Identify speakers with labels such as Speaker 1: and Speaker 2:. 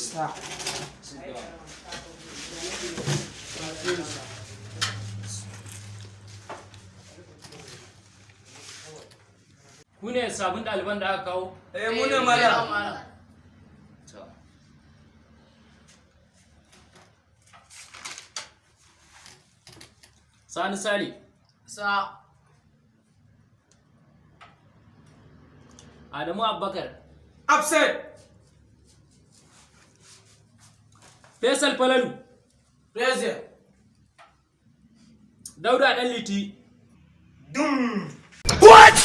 Speaker 1: Sa.
Speaker 2: Ku ne sabon ɗaliban da aka kawo?
Speaker 1: Mu ne malam.
Speaker 2: Sani Sali.
Speaker 3: Sa.
Speaker 2: Adamu Abubakar.
Speaker 1: Upset.
Speaker 2: Faisal Falalu.
Speaker 1: Present.
Speaker 2: Dauda Ɗanliti.
Speaker 1: Dum.
Speaker 4: What?